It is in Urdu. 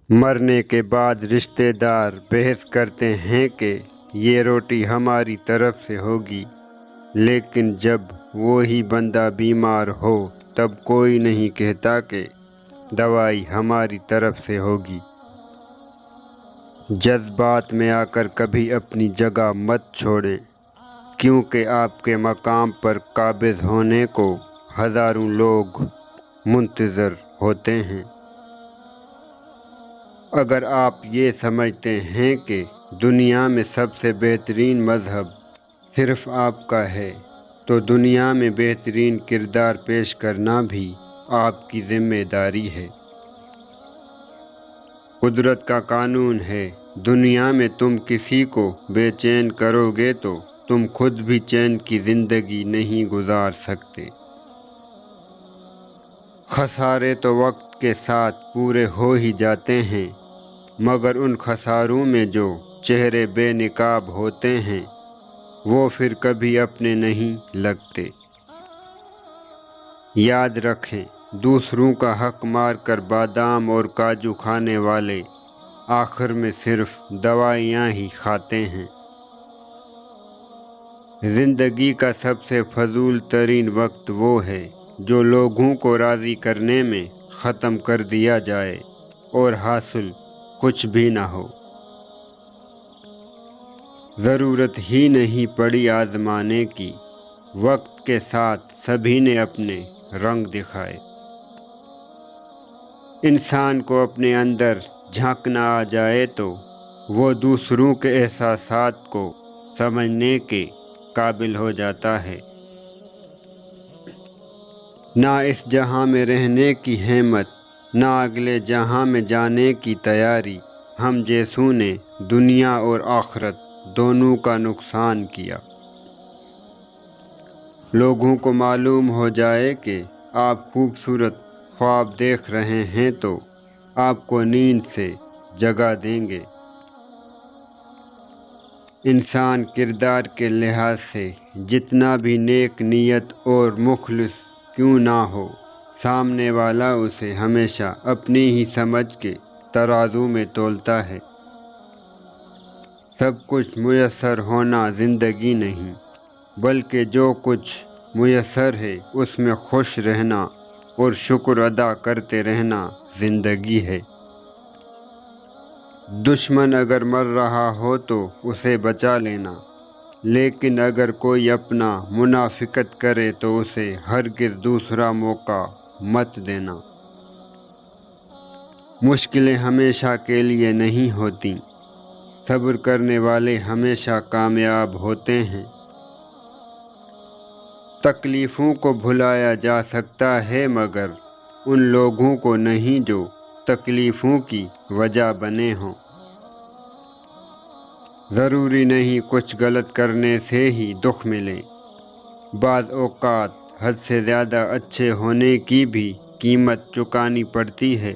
مرنے کے بعد رشتہ دار بحث کرتے ہیں کہ یہ روٹی ہماری طرف سے ہوگی، لیکن جب وہی بندہ بیمار ہو تب کوئی نہیں کہتا کہ دوائی ہماری طرف سے ہوگی۔ جذبات میں آ کر کبھی اپنی جگہ مت چھوڑیں، کیونکہ آپ کے مقام پر قابض ہونے کو ہزاروں لوگ منتظر ہوتے ہیں۔ اگر آپ یہ سمجھتے ہیں کہ دنیا میں سب سے بہترین مذہب صرف آپ کا ہے، تو دنیا میں بہترین کردار پیش کرنا بھی آپ کی ذمہ داری ہے۔ قدرت کا قانون ہے، دنیا میں تم کسی کو بے چین کرو گے تو تم خود بھی چین کی زندگی نہیں گزار سکتے۔ خسارے تو وقت کے ساتھ پورے ہو ہی جاتے ہیں، مگر ان خساروں میں جو چہرے بے نقاب ہوتے ہیں وہ پھر کبھی اپنے نہیں لگتے۔ یاد رکھیں، دوسروں کا حق مار کر بادام اور کاجو کھانے والے آخر میں صرف دوائیاں ہی کھاتے ہیں۔ زندگی کا سب سے فضول ترین وقت وہ ہے جو لوگوں کو راضی کرنے میں ختم کر دیا جائے اور حاصل کچھ بھی نہ ہو۔ ضرورت ہی نہیں پڑی آزمانے کی، وقت کے ساتھ سبھی نے اپنے رنگ دکھائے۔ انسان کو اپنے اندر جھانکنا آ جائے تو وہ دوسروں کے احساسات کو سمجھنے کے قابل ہو جاتا ہے۔ نہ اس جہاں میں رہنے کی ہمت، نہ اگلے جہاں میں جانے کی تیاری، ہم جیسوں نے دنیا اور آخرت دونوں کا نقصان کیا۔ لوگوں کو معلوم ہو جائے کہ آپ خوبصورت خواب دیکھ رہے ہیں تو آپ کو نیند سے جگا دیں گے۔ انسان کردار کے لحاظ سے جتنا بھی نیک نیت اور مخلص کیوں نہ ہو، سامنے والا اسے ہمیشہ اپنی ہی سمجھ کے ترازو میں تولتا ہے۔ سب کچھ میسر ہونا زندگی نہیں، بلکہ جو کچھ میسر ہے اس میں خوش رہنا اور شکر ادا کرتے رہنا زندگی ہے۔ دشمن اگر مر رہا ہو تو اسے بچا لینا، لیکن اگر کوئی اپنا منافقت کرے تو اسے ہرگز دوسرا موقع مت دینا۔ مشکلیں ہمیشہ کے لیے نہیں ہوتیں، صبر کرنے والے ہمیشہ کامیاب ہوتے ہیں۔ تکلیفوں کو بھلایا جا سکتا ہے مگر ان لوگوں کو نہیں جو تکلیفوں کی وجہ بنے ہوں۔ ضروری نہیں کچھ غلط کرنے سے ہی دکھ ملے، بعض اوقات حد سے زیادہ اچھے ہونے کی بھی قیمت چکانی پڑتی ہے۔